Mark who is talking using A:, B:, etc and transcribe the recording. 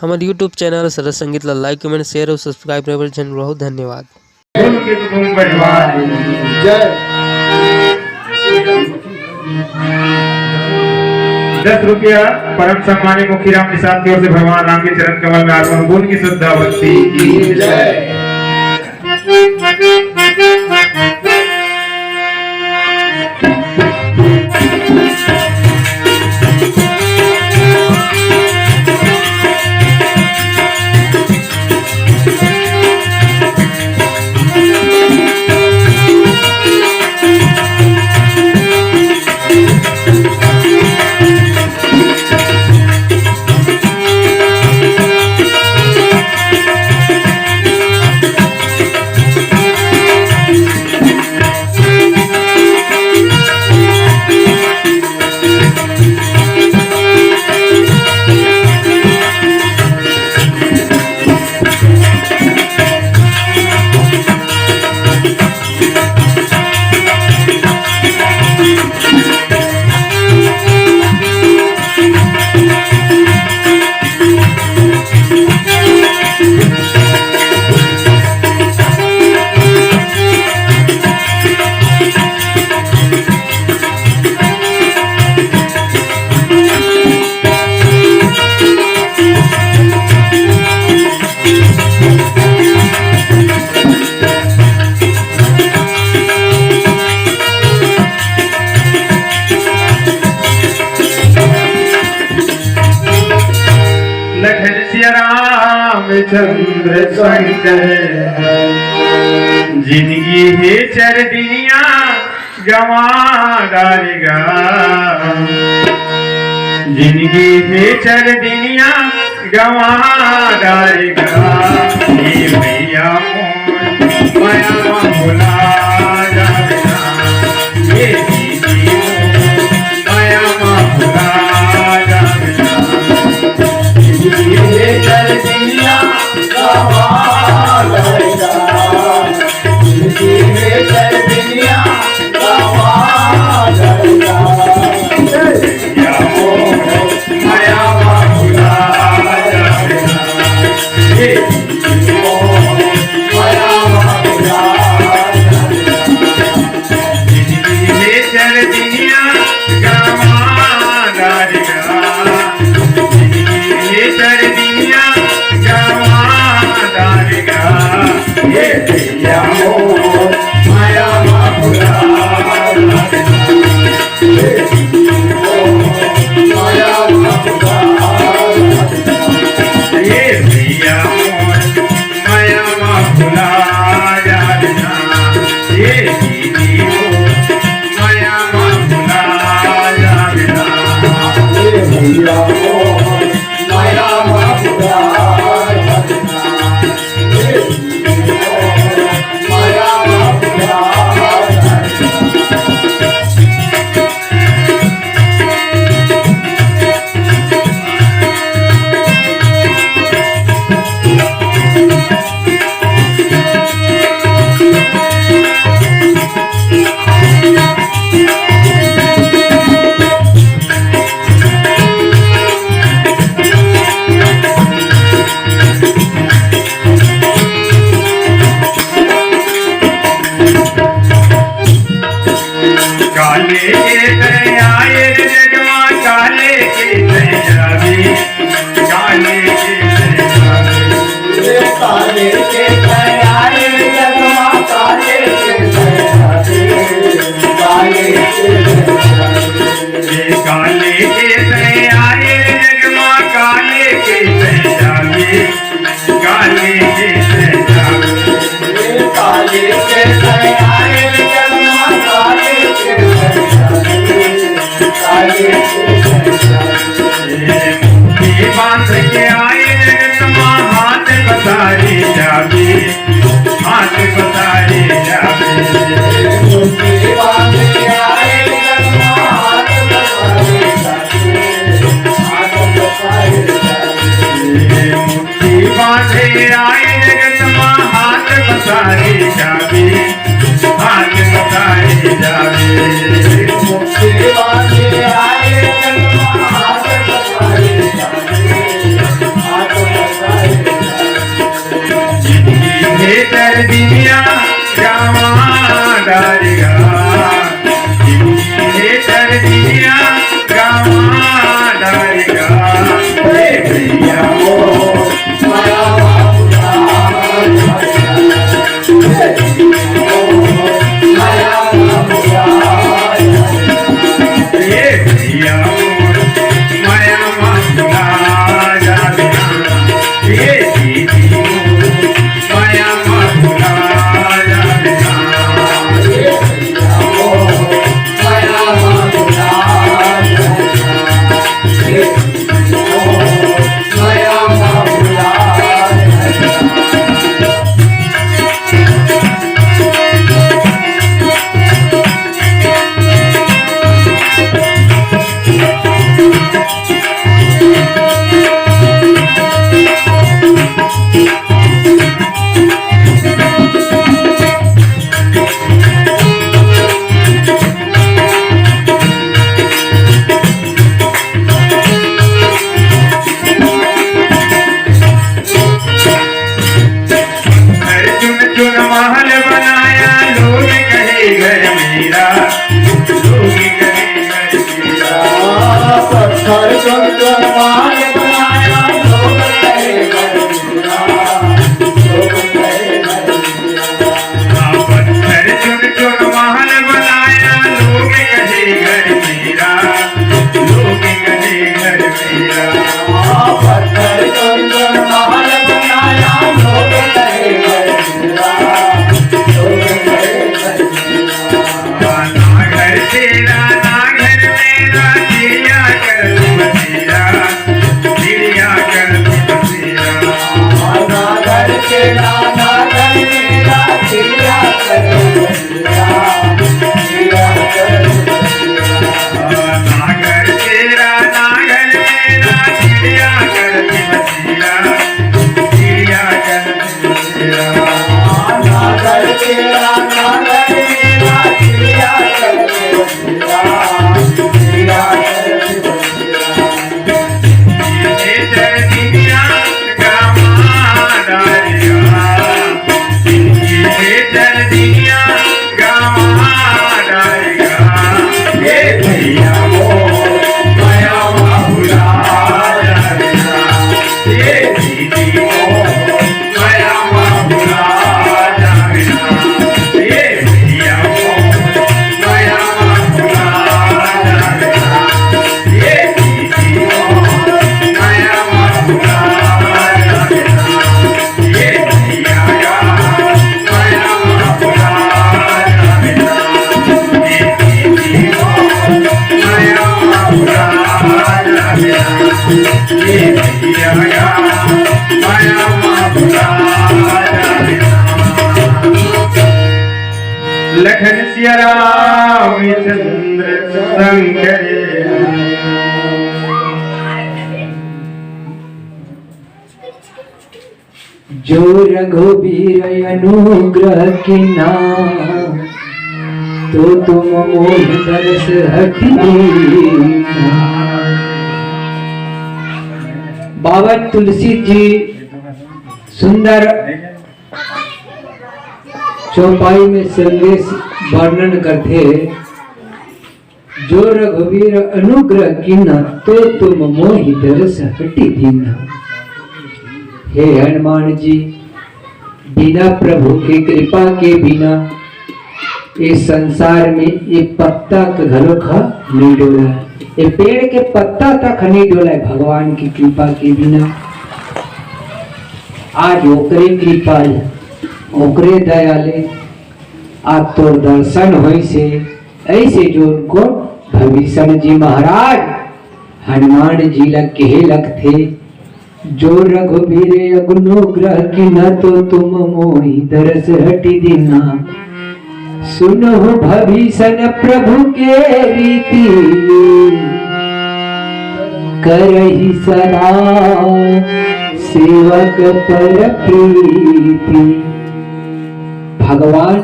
A: हमारे YouTube channel सरस संगीतला like comment share और subscribe करे चैनल बहुत धन्यवाद।
B: जय
C: 10 रुपया परम सम्मानी मुखीराम निषाद की ओर से भगवान राम के चरण कमल में अर्पण। गुण की श्रद्धा भक्ति की
B: जय।
C: रामचंद्र शंकर जिंदगी है चर दिनिया गवा डालेगा, जिंदगी है चर दिनिया गवा डालेगा। ये भैया माया भुला जाएगा, ये दीदी माया भुला जाएगा।
B: ये चल दिया गवा जाएगा, ये चल दिया गवा जाएगा।
C: या हो माया भुला जाएगा, ये
B: हो माया भुला जाएगा।
C: ये चल दिया गवा जाएगा, ये चल दिया गवा जाएगा। ये भैया हो
B: माया भुला जाएगा, माया भुला जाएगा।
C: ये भैया माया भुला जाएगा, ये दीदी हो माया भुला जाएगा।
B: ये भैया हो माया भुला जाएगा, ये माया भुला जाएगा।
C: काले के आए जगमा काले के जावे, काले के जावे।
B: काले के आए जगमा काले के जावे, काले के
C: ये काले के आए जगमा काले के जावे, काले के जावे।
B: काले के आए जगमा काले के जावे, काले के
C: ये बांध के आए जगमा हाथ बताए जावे, हाथ बताए जावे।
B: बांध के आए जगमा हाथ बताए जावे, हाथ बताए जावे।
C: बांधे आए जगमा हाथ बताए जावे, हाथ बताए जावे।
B: बांधे आए जगमा हाथ बताए जावे, हाथ
C: दिया गावा डारेगा हे भैया
B: ओ माया बाबूला माया बाबूला
C: हे भैया माया माया जाना हे दीदी माया माया जाना
B: माया बाबूला माया बाबूला
C: घर चुन चुन महल बनाया लोग कहे घर मेरा लोग कहे घर मेरा
B: पत्थर चुन चुन महल बनाया लोग कहे घर मेरा लोग कहे घर मेरा
C: पत्थर चुन चुन महल बनाया लोग कहे घर मेरा लोग कहे घर मेरा
B: पत्थर चुन चुन महल बनाया लोग कहे घर मेरा लोग कहे घर मेरा
C: ना घर तेरा ना घर मेरा चिड़िया कर बसेरा चिड़िया कर बसेरा
B: ना घर तेरा ना घर मेरा चिड़िया कर बसेरा चिड़िया कर बसेरा
C: ना घर तेरा ना घर मेरा चिड़िया कर बसेरा चिड़िया कर बसेरा
B: ना घर तेरा ना घर मेरा चिड़िया कर बसेरा चिड़िया कर बसेरा
C: ये सर्दियाँ गामा डालेगा ये सर्दियाँ गामा डालेगा ये भैया वो माया बाबूला डालेगा ये दीदी वो माया बाबूला डालेगा ये भैया वो माया बाबूला डालेगा ये दीदी वो माया बाबूला डालेगा ये भैया माया बाबूला डालेगा ये दीदी वो माया बाबूला डालेगा ये भैया माया बाबूला डालेगा लखन सिया राम चंद्र शंकर
B: जो रघुबीर अनुग्रह की नाम तो तुम मोह दरस हटी। बाबा तुलसी जी सुंदर चौपाई में संदेश वर्णन करते, जो रघुवीर अनुग्रह कीना तो तुम मोहि दरस हटी दीना। हे हनुमान जी, बिना प्रभु की कृपा के बिना इस संसार में ये पत्ता का घरों का नहीं डोला है, ये पेड़ के पत्ता तक नहीं डोला है भगवान की कृपा के बिना। आज ओकरे कृपा ओकरे दयाले आज तो दर्शन होई से ऐसे जो उनको भविष्य जी महाराज हनुमान जी लग कहे लगते, जो रघुबीर अनुग्रह की न तो तुम मोहि दरस हटी दीना। सुनो भविष्य प्रभु के रीति करहि सदा सेवक पर प्रीति। भगवान